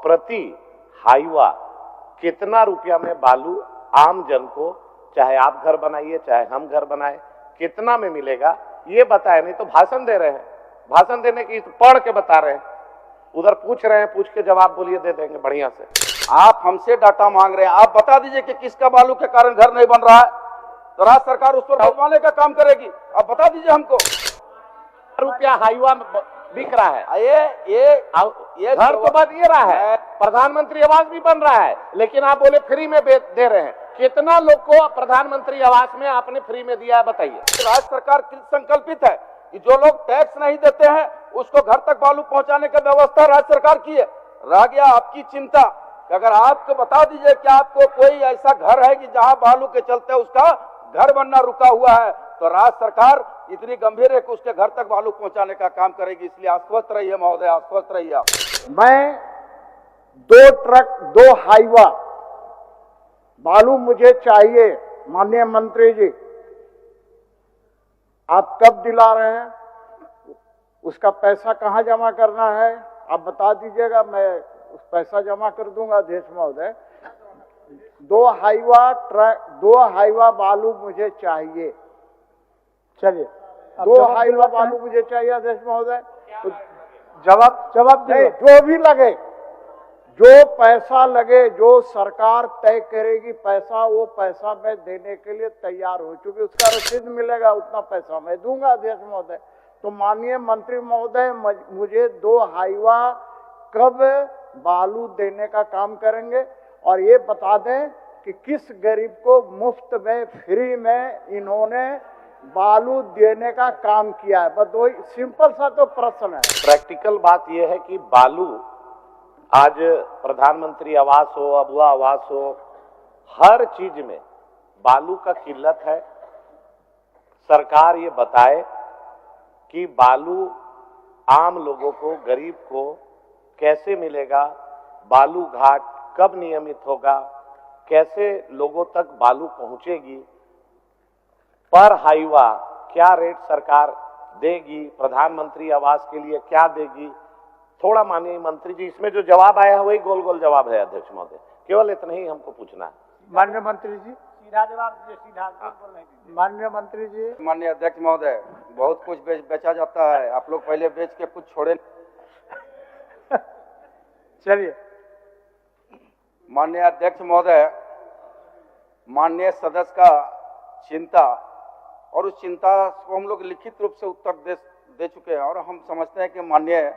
प्रति हाईवा कितना रुपया में बालू आम जन को, चाहे आप घर बनाइए चाहे हम घर बनाए, कितना में मिलेगा ये बताए। नहीं तो भाषण दे रहे हैं, भाषण देने की पढ़ के बता रहे हैं, उधर पूछ रहे हैं, पूछ के जवाब बोलिए दे देंगे बढ़िया से। आप हमसे डाटा मांग रहे हैं, आप बता दीजिए कि किसका बालू के कारण घर नहीं बन रहा है, तो राज्य सरकार उस पर भिजवाने का काम करेगी। आप बता दीजिए हमको। रुपया हाईवा बिक रहा है, ये घर तो बन ये रहा है, प्रधानमंत्री आवास भी बन रहा है, लेकिन आप बोले फ्री में दे रहे हैं। कितना लोग को प्रधानमंत्री आवास में आपने फ्री में दिया है बताइए। राज्य सरकार संकल्पित है कि जो लोग टैक्स नहीं देते हैं उसको घर तक बालू पहुंचाने की व्यवस्था राज्य सरकार की है। रह गया आपकी चिंता कि अगर आपको बता दीजिए कि आपको कोई ऐसा घर है कि जहां बालू के चलते उसका घर बनना रुका हुआ है, तो राज्य सरकार इतनी गंभीर है कि उसके घर तक बालू पहुंचाने का काम करेगी। इसलिए आश्वस्त रहिए महोदय, आश्वस्त रहिए आप। मैं 2 ट्रक 2 हाईवा बालू मुझे चाहिए माननीय मंत्री जी, आप कब दिला रहे हैं, उसका पैसा कहां जमा करना है आप बता दीजिएगा, मैं उस पैसा जमा कर दूंगा अध्यक्ष महोदय। 2 हाईवा बालू मुझे चाहिए, चलिए 2 हाईवा बालू मुझे चाहिए अध्यक्ष महोदय। तो जवाब नहीं, जो भी लगे, जो पैसा लगे, जो सरकार तय करेगी पैसा, वो पैसा मैं देने के लिए तैयार हो चुकी, उसका रसीद मिलेगा, उतना पैसा मैं दूंगा अध्यक्ष महोदय। तो माननीय मंत्री महोदय मुझे 2 हाईवा कब बालू देने का काम करेंगे, और ये बता दें कि किस गरीब को मुफ्त में फ्री में इन्होंने बालू देने का काम किया है। बस 2 सिंपल सा तो प्रश्न है। प्रैक्टिकल बात यह है कि बालू आज प्रधानमंत्री आवास हो, अबुआ आवास हो, हर चीज में बालू का किल्लत है। सरकार ये बताए कि बालू आम लोगों को, गरीब को कैसे मिलेगा, बालू घाट कब नियमित होगा, कैसे लोगों तक बालू पहुंचेगी, पर हाईवा क्या रेट सरकार देगी, प्रधानमंत्री आवास के लिए क्या देगी, थोड़ा माननीय मंत्री जी इसमें जो जवाब आया है वही गोल गोल जवाब है अध्यक्ष महोदय, केवल इतना ही हमको पूछना है। माननीय मंत्री जी सीधा जवाब दीजिए, सीधा माननीय मंत्री जी। माननीय अध्यक्ष महोदय, बहुत कुछ बेचा जाता है, आप लोग पहले बेच के कुछ छोड़े। चलिए माननीय अध्यक्ष महोदय, माननीय सदस्य का चिंता, और उस चिंता को हम लोग लिखित रूप से उत्तर दे चुके हैं, और हम समझते हैं कि माननीय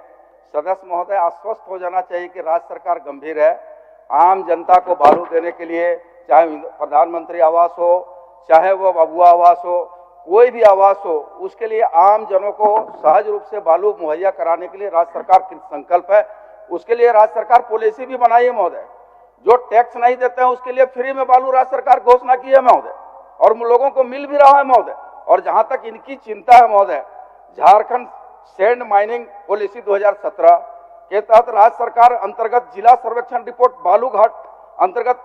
सदस्य महोदय आश्वस्त हो जाना चाहिए कि राज्य सरकार गंभीर है। आम जनता को बालू देने के लिए, चाहे प्रधानमंत्री आवास हो, चाहे वो अबुआ आवास हो, कोई भी आवास हो, उसके लिए आम जनों को सहज रूप से बालू मुहैया कराने के लिए राज्य सरकार की संकल्प है। उसके लिए राज्य सरकार पॉलिसी भी बनाई है महोदय। जो टैक्स नहीं देते हैं उसके लिए फ्री में बालू राज्य सरकार घोषणा की है महोदय, और लोगों को मिल भी रहा है महोदय। और जहां तक इनकी चिंता है महोदय, झारखंड सैंड माइनिंग पॉलिसी 2017 के तहत राज्य सरकार अंतर्गत जिला सर्वेक्षण रिपोर्ट बालू घाट अंतर्गत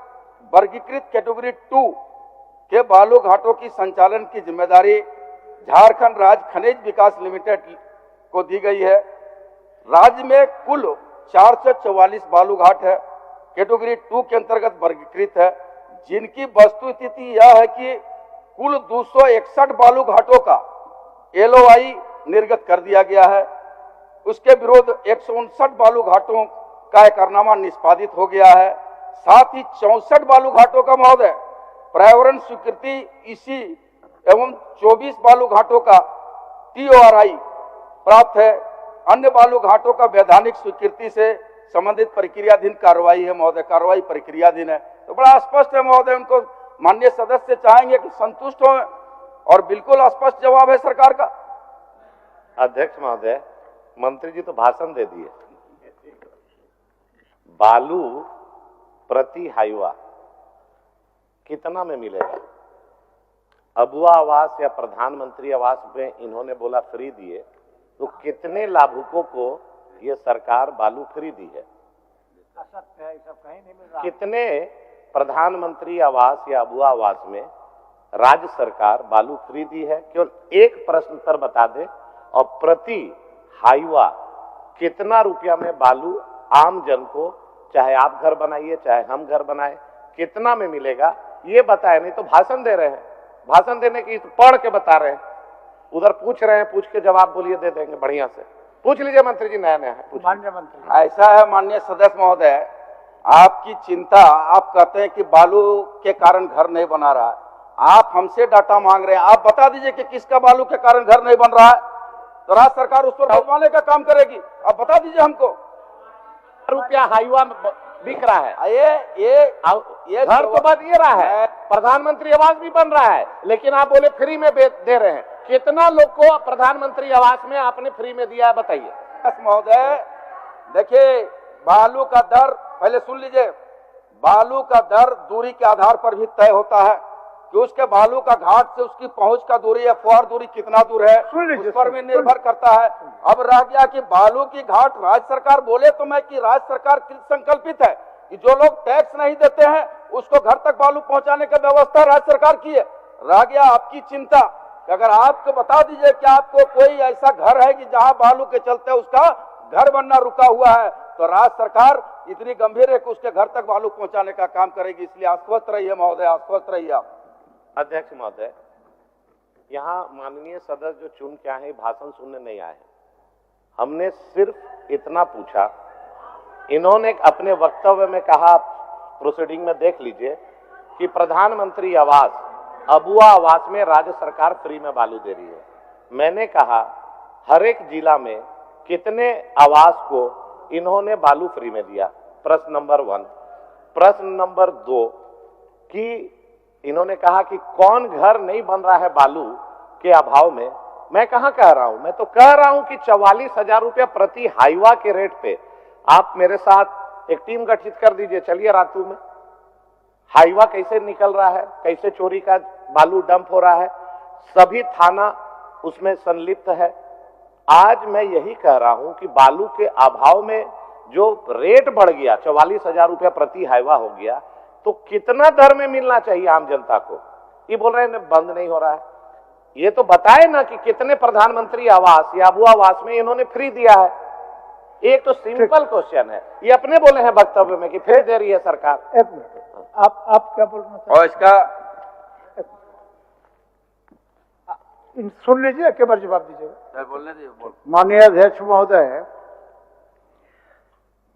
वर्गीकृत कैटेगरी 2 के बालू घाटों की संचालन की जिम्मेदारी झारखंड राज्य खनिज विकास लिमिटेड को दी गई है। राज्य में कुल 444 बालू घाट है, कैटेगरी 2 के अंतर्गत वर्गीकृत है, जिनकी वस्तुस्थिति यह है कि कुल 261 बालू घाटों का LOI निर्गत कर दिया गया है। उसके विरुद्ध 159 बालू घाटों का एकरारनामा निष्पादित हो गया है। साथ ही 64 बालू घाटों का महोदय पर्यावरण स्वीकृति इसी एवं 24 बालू घाटों का TORI प्राप्त है। अन्य बालू घाटों का वैधानिक स्वीकृति से संबंधित प्रक्रियाधीन कार्रवाई है महोदय, कार्रवाई प्रक्रियाधीन है। तो बड़ा स्पष्ट है महोदय, उनको माननीय सदस्य चाहेंगे कि संतुष्ट हो, और बिल्कुल स्पष्ट जवाब है सरकार का। अध्यक्ष महोदय, मंत्री जी तो भाषण दे दिए। बालू प्रति हाईवा कितना में मिलेगा? अबुआ आवास या प्रधानमंत्री आवास में इन्होंने बोला फ्री दिए, तो कितने लाभुकों को ये सरकार बालू फ्री दी है? असत्य है, सब कहीं नहीं मिल रहा। कितने प्रधानमंत्री आवास या अबुआ आवास में राज्य सरकार बालू फ्री दी है? केवल एक प्रश्न पर बता दे, और प्रति हाईवा कितना रुपया में बालू आम जन को, चाहे आप घर बनाइए चाहे हम घर बनाए, कितना में मिलेगा ये बताए, नहीं तो भाषण दे रहे हैं, भाषण देने की पढ़ के बता रहे हैं, उधर पूछ रहे हैं, पूछ के जवाब बोलिए दे देंगे, बढ़िया से पूछ लीजिए मंत्री जी, नया नया है। माननीय मंत्री, ऐसा है माननीय सदस्य महोदय, आपकी चिंता, आप कहते हैं कि बालू के कारण घर नहीं बना रहा है, आप हमसे डाटा मांग रहे हैं, आप बता दीजिए कि किसका बालू के कारण घर नहीं बन रहा है, तो राज्य सरकार उस पर बनवाने का काम करेगी। आप बता दीजिए हमको। रुपया हाईवा बिक रहा है, ये घर तो बन ये रहा है, प्रधानमंत्री आवास भी बन रहा है, लेकिन आप बोले फ्री में दे रहे हैं। कितना लोग को प्रधानमंत्री आवास में आपने फ्री में दिया है बताइए। महोदय देखिए, बालू का दर, पहले सुन लीजिए, बालू का दर दूरी के आधार पर भी तय होता है कि उसके बालू का घाट से उसकी पहुंच का दूरी या फुहार दूरी कितना दूर है, उस पर भी निर्भर करता है। अब रह गया कि बालू की घाट राज्य सरकार बोले तो मैं कि राज्य सरकार कृत संकल्पित है कि जो लोग टैक्स नहीं देते हैं उसको घर तक बालू पहुंचाने की व्यवस्था राज्य सरकार की है। रह गया आपकी चिंता कि अगर आपको बता दीजिए कि आपको कोई ऐसा घर है कि जहां बालू के चलते उसका घर बनना रुका हुआ है, तो राज्य सरकार इतनी गंभीर है कि उसके घर तक बालू पहुंचाने का काम करेगी। इसलिए आश्वस्त रहिए महोदय, आश्वस्त रहिए आप। अध्यक्ष महोदय, यहाँ माननीय सदस्य जो चुन के आए भाषण सुनने नहीं आए, हमने सिर्फ इतना पूछा, इन्होंने अपने वक्तव्य में कहा, प्रोसीडिंग में देख लीजिए, कि प्रधानमंत्री आवास, अबुआ आवास में राज्य सरकार फ्री में बालू दे रही है। मैंने कहा हर एक जिला में कितने आवास को इन्होंने बालू फ्री में दिया, प्रश्न नंबर 1। प्रश्न नंबर 2 कि इन्होंने कहा कि कौन घर नहीं बन रहा है बालू के अभाव में। मैं कहां कह रहा हूं, मैं तो कह रहा हूं कि 44,000 रुपया प्रति हाईवा के रेट पे आप मेरे साथ एक टीम गठित कर दीजिए, चलिए रातू में हाईवा कैसे निकल रहा है, कैसे चोरी का बालू डंप हो रहा है, सभी थाना उसमें संलिप्त है। आज मैं यही कह रहा हूं कि बालू के अभाव में जो रेट बढ़ गया, 44,000 रुपया प्रति हाईवा हो गया, तो कितना दर में मिलना चाहिए आम जनता को। ये बोल रहे हैं बंद नहीं हो रहा है, ये तो बताए ना कि कितने प्रधानमंत्री आवास या अबुआ आवास में इन्होंने फ्री दिया है। एक तो सिंपल क्वेश्चन है, ये अपने बोले हैं वक्तव्य में कि फ्री दे रही है सरकार। एक मिनट, आप क्या बोलना चाहते हैं? और इसका सुन लीजिए, एक बार जवाब दीजिएगा। बोलने दीजिए। माननीय अध्यक्ष महोदय,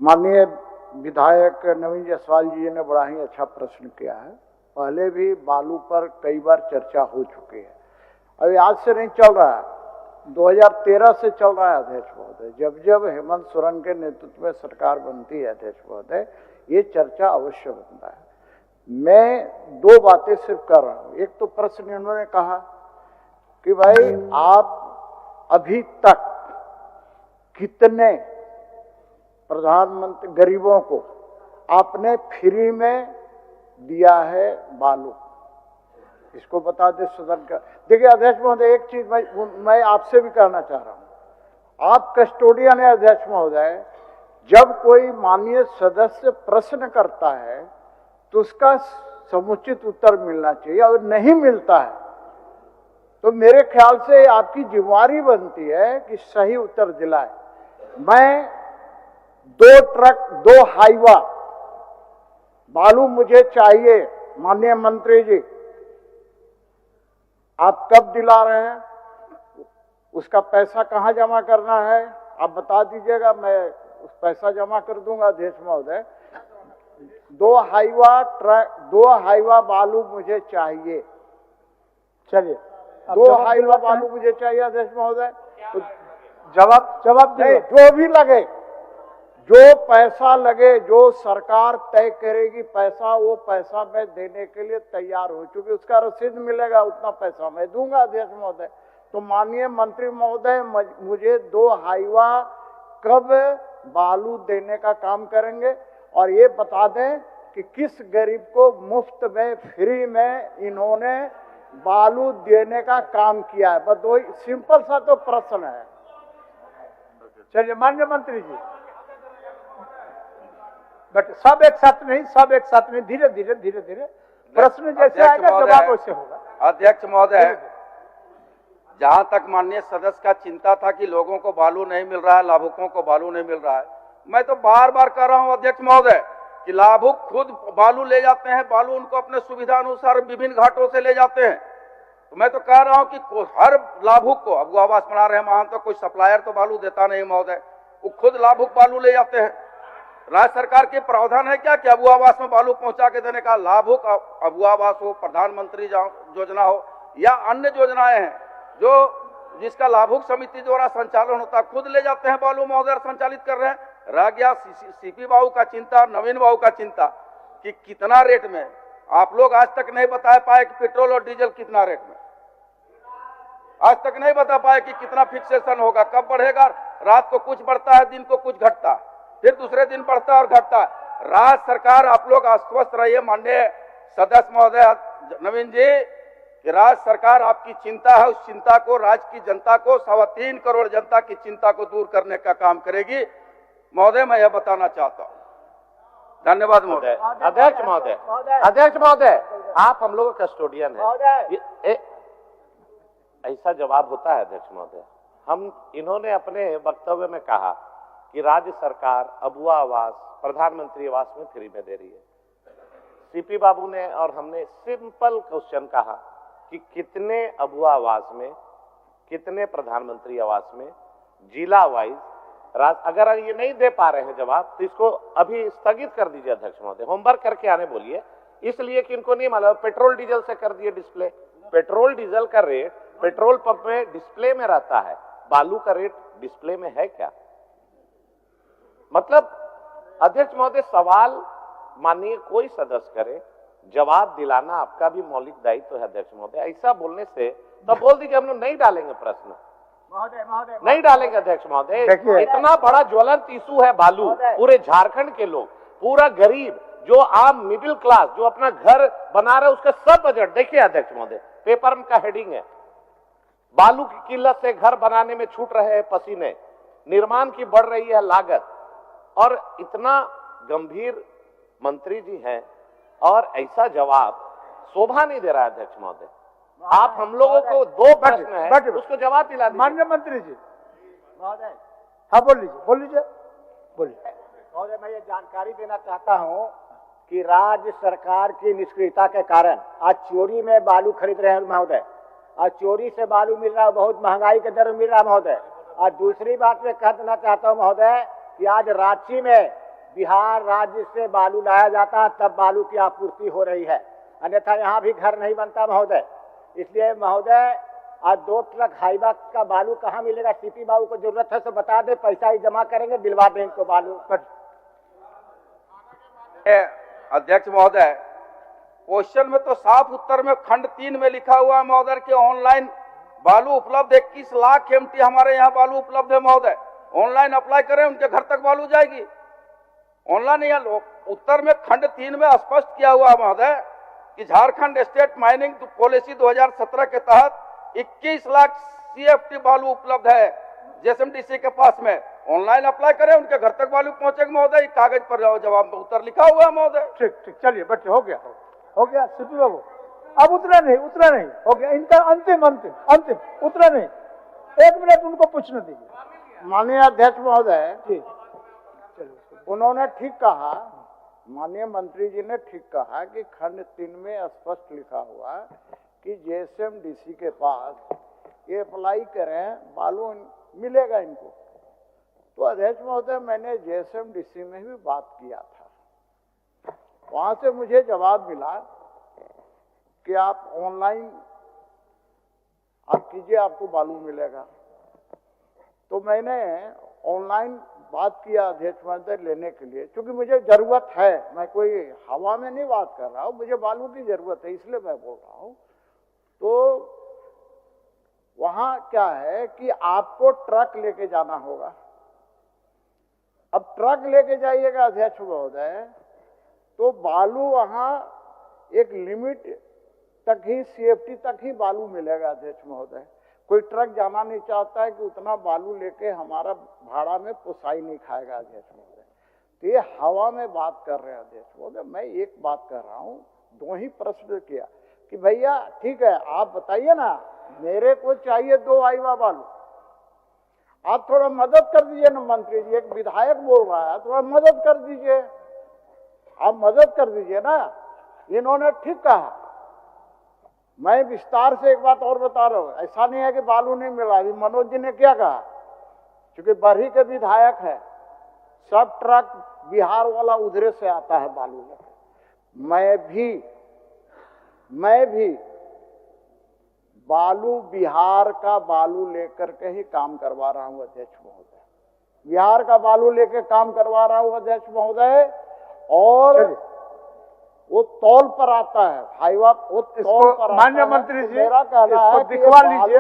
माननीय विधायक नवीन जायसवाल जी ने बड़ा ही अच्छा प्रश्न किया है। पहले भी बालू पर कई बार चर्चा हो चुकी है, अभी आज से नहीं चल रहा है, 2013 से चल रहा है अध्यक्ष महोदय। जब जब हेमंत सोरेन के नेतृत्व में सरकार बनती है अध्यक्ष महोदय, ये चर्चा अवश्य बनता है। मैं 2 बातें सिर्फ कर रहा हूँ। एक तो प्रश्न इन्होंने कहा कि भाई आप अभी तक कितने प्रधानमंत्री गरीबों को आपने फ्री में दिया है बालू, इसको बता दे सदन का। देखिए अध्यक्ष महोदय, एक चीज मैं आपसे भी कहना चाह रहा हूं, आप कस्टोडियन है अध्यक्ष महोदय। जब कोई माननीय सदस्य प्रश्न करता है तो उसका समुचित उत्तर मिलना चाहिए, और नहीं मिलता है तो मेरे ख्याल से आपकी जिम्मेवारी बनती है कि सही उत्तर दिलाए। मैं 2 ट्रक 2 हाईवा बालू मुझे चाहिए, माननीय मंत्री जी आप कब दिला रहे हैं, उसका पैसा कहां जमा करना है आप बता दीजिएगा, मैं उस पैसा जमा कर दूंगा अध्यक्ष महोदय। 2 हाईवा बालू मुझे चाहिए, चलिए 2 हाईवा बालू मुझे चाहिए अध्यक्ष महोदय। तो जवाब दे, जो भी लगे, जो पैसा लगे, जो सरकार तय करेगी पैसा, वो पैसा मैं देने के लिए तैयार हो चुकी, उसका रसीद मिलेगा, उतना पैसा मैं दूंगा अध्यक्ष महोदय। तो माननीय मंत्री महोदय, मुझे 2 हाईवा कब बालू देने का काम करेंगे, और ये बता दें कि किस गरीब को मुफ्त में फ्री में इन्होंने बालू देने का काम किया है। बस 2 सिंपल सा तो प्रश्न है। चलिए माननीय मंत्री जी, बट सब एक साथ नहीं, धीरे धीरे प्रश्न जैसे आएगा जवाब वैसे होगा। अध्यक्ष महोदय, जहां तक माननीय सदस्य का चिंता था कि लोगों को बालू नहीं मिल रहा है, लाभुकों को बालू नहीं मिल रहा है, मैं तो बार बार कह रहा हूं अध्यक्ष महोदय कि लाभुक खुद बालू ले जाते हैं, बालू उनको अपने सुविधा अनुसार विभिन्न घाटों से ले जाते हैं। तो मैं तो कह रहा हूं कि हर लाभुक को, अब वो आवास बना रहे हैं वहां तो कोई सप्लायर तो बालू देता नहीं महोदय, वो खुद लाभुक बालू ले जाते हैं। राज्य सरकार के प्रावधान है क्या कि अबू आवास में बालू पहुंचा के देने का? लाभुक अबू आवास हो, प्रधानमंत्री योजना हो या अन्य योजनाएं हैं जो जिसका लाभुक समिति द्वारा संचालन होता, खुद ले जाते हैं बालू महोदय, संचालित कर रहे हैं। रह गया सीपी बाबू का चिंता, नवीन बाबू का चिंता कि कितना रेट में, आप लोग आज तक नहीं बता पाए कि पेट्रोल और डीजल कितना रेट में, आज तक नहीं बता पाए कि कितना फिक्सेशन होगा, कब बढ़ेगा। रात को कुछ बढ़ता है, दिन को कुछ घटता, फिर दूसरे दिन बढ़ता और घटता। राज्य सरकार, आप लोग आश्वस्त रहिए माननीय सदस्य महोदय नवीन जी कि राज्य सरकार आपकी चिंता है, उस चिंता को राज्य की जनता को, 3.25 करोड़ जनता की चिंता को दूर करने का काम करेगी महोदय, मैं यह बताना चाहता हूं। धन्यवाद महोदय। अध्यक्ष महोदय, अध्यक्ष महोदय, आप हम लोगों का कस्टोडियन है, ऐसा जवाब होता है अध्यक्ष महोदय? इन्होंने अपने वक्तव्य में कहा कि राज्य सरकार अबुआ आवास, प्रधानमंत्री आवास में फ्री में दे रही है। सीपी बाबू ने और हमने सिंपल क्वेश्चन कहा कि कितने अबुआ आवास में, कितने प्रधानमंत्री आवास में, जिला वाइज। अगर ये नहीं दे पा रहे हैं जवाब तो इसको अभी स्थगित कर दीजिए अध्यक्ष महोदय, होमवर्क करके आने बोलिए, इसलिए कि इनको नहीं मालूम। पेट्रोल डीजल से कर दिए डिस्प्ले, पेट्रोल डीजल का रेट पेट्रोल पंप में डिस्प्ले में रहता है, बालू का रेट डिस्प्ले में है क्या? मतलब अध्यक्ष महोदय, सवाल माननीय कोई सदस्य करे, जवाब दिलाना आपका भी मौलिक दायित्व है अध्यक्ष महोदय। ऐसा बोलने से तो बोल दीजिए हम लोग नहीं डालेंगे प्रश्न, नहीं डालेंगे अध्यक्ष महोदय। इतना बड़ा ज्वलंत इशू है बालू, पूरे झारखंड के लोग, पूरा गरीब जो आम मिडिल क्लास जो अपना घर बना रहे उसका सब बजट देखिए अध्यक्ष महोदय, पेपर का हेडिंग है, बालू की किल्लत से घर बनाने में छूट रहे हैं पसीने, निर्माण की बढ़ रही है लागत। और इतना गंभीर मंत्री जी हैं और ऐसा जवाब शोभा नहीं दे रहा है अध्यक्ष महोदय। आप हम लोगों को दो प्रश्न है, उसको जवाब दिला दीजिए। माननीय मंत्री जी महोदय, हाँ बोल लीजिए, बोल लीजिए, बोलिए महोदय। मैं ये जानकारी देना चाहता हूँ कि राज्य सरकार की निष्क्रियता के कारण आज चोरी में बालू खरीद रहे हैं महोदय, आज चोरी से बालू मिल रहा है, बहुत महंगाई के दर में मिल रहा है महोदय। और दूसरी बात मैं कह देना चाहता हूँ महोदय कि आज रांची में बिहार राज्य से बालू लाया जाता है, तब बालू की आपूर्ति हो रही है, अन्यथा यहाँ भी घर नहीं बनता महोदय। इसलिए महोदय आज 2 ट्रक हाईवा का बालू कहाँ मिलेगा? सीपी बाबू को जरूरत है तो बता दे, पैसा ही जमा करेंगे, दिलवा दें इनको बालू। अध्यक्ष महोदय, क्वेश्चन में तो साफ उत्तर में खंड 3 में लिखा हुआ है महोदय कि ऑनलाइन बालू उपलब्ध 21 लाख एमटी हमारे यहाँ बालू उपलब्ध है महोदय। ऑनलाइन अप्लाई करें, उनके घर तक बालू जाएगी। ऑनलाइन या उत्तर में खंड 3 में स्पष्ट किया हुआ महोदय कि झारखंड स्टेट माइनिंग पॉलिसी 2017 के तहत 21 लाख सीएफटी बालू उपलब्ध है जेएसएमडीसी के पास में। ऑनलाइन अप्लाई करें, उनके घर तक बालू पहुंचेगा महोदय। कागज पर जवाब उत्तर लिखा हुआ है महोदय। ठीक ठीक, चलिए बच्चे, हो गया सीपी बाबू, अब उतरा नहीं, हो गया इनका अंतिम उतरा नहीं। 1 मिनट उनको पूछने दीजिए। माननीय अध्यक्ष महोदय जी, उन्होंने ठीक कहा, माननीय मंत्री जी ने ठीक कहा कि खंड 3 में स्पष्ट लिखा हुआ कि जेएसएमडीसी के पास ये अप्लाई करें, बालू मिलेगा इनको। तो अध्यक्ष महोदय, मैंने जेएसएमडीसी में भी बात किया था, वहां से मुझे जवाब मिला कि आप ऑनलाइन आप कीजिए, आपको बालू मिलेगा। तो मैंने ऑनलाइन बात किया अध्यक्ष महोदय लेने के लिए, क्योंकि मुझे जरूरत है, मैं कोई हवा में नहीं बात कर रहा हूँ, मुझे बालू की जरूरत है, इसलिए मैं बोल रहा हूँ। तो वहां क्या है कि आपको ट्रक लेके जाना होगा। अब ट्रक लेके जाइएगा अध्यक्ष महोदय, तो बालू वहां एक लिमिट तक ही, सीएफटी तक ही बालू मिलेगा अध्यक्ष महोदय। कोई ट्रक जाना नहीं चाहता है कि उतना बालू लेके हमारा भाड़ा में पुसाई नहीं खाएगा अध्यक्ष महोदय। तो ये हवा में बात कर रहे हैं अध्यक्ष महोदय। मैं एक बात कर रहा हूँ, 2 ही प्रश्न किया कि भैया ठीक है, आप बताइए ना, मेरे को चाहिए 2 हाईवा बालू, आप थोड़ा मदद कर दीजिए ना मंत्री जी, एक विधायक बोल रहा है, थोड़ा मदद कर दीजिए, आप मदद कर दीजिए ना। इन्होंने ठीक कहा। मैं विस्तार से एक बात और बता रहा हूं, ऐसा नहीं है कि बालू नहीं मिला। अभी मनोज जी ने क्या कहा, क्योंकि बरही के विधायक है, सब ट्रक बिहार वाला उधरे से आता है बालू लेकर। मैं भी बालू, बिहार का बालू लेकर के ही काम करवा रहा हूं अध्यक्ष महोदय, बिहार का बालू लेकर काम करवा रहा हूं अध्यक्ष महोदय। और वो तौल पर आता है हाईवा, वो तौल पर माननीय मंत्री जी, मेरा कहना इसको है कि दिखवा लीजिए,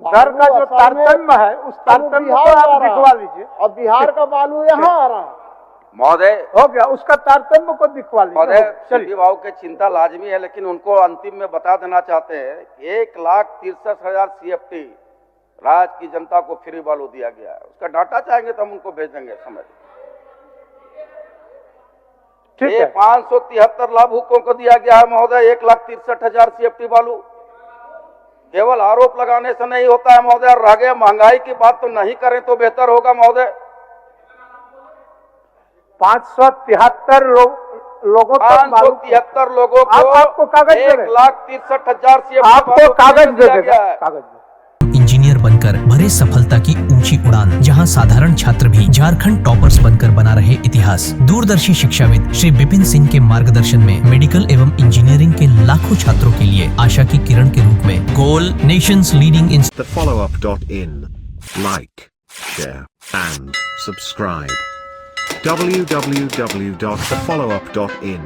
दर का जो तारतम्य है उस तारतम्य को आप दिखवा लीजिए। और बिहार का बालू यहाँ आ रहा है महोदय। हो गया, उसका तारतम्य को दिखवा लीजिए। महोदय, चलिए, सीपी बाबू की चिंता लाजमी है, लेकिन उनको अंतिम में बता देना चाहते हैं 1,63,000 CFT राज्य की जनता को फ्री बालू दिया गया है। उसका डाटा चाहेंगे तो हम उनको भेज देंगे समय। ठीक ये है। 573 लाभुकों को दिया गया है महोदय 1,63,000 CFT बालू। केवल आरोप लगाने से नहीं होता है महोदय। रह गया महंगाई की बात तो नहीं करें तो बेहतर होगा महोदय। 573 लोगों तक मालूम, 573 लोगों को आपको कागज दे दें। 1,63,000 CFT आपको कागज दे दिया देगा, गया है। कागज दे। इंजीनियर बनकर भरे सफलता की ऊंची उड़ान, जहां साधारण छात्र भी झारखंड टॉपर्स बनकर बना रहे इतिहास। दूरदर्शी शिक्षाविद श्री विपिन सिंह के मार्गदर्शन में मेडिकल एवं इंजीनियरिंग के लाखों छात्रों के लिए आशा की किरण के रूप में goal nations leading thefollowup.in. Like, share, and subscribe. www.thefollowup.in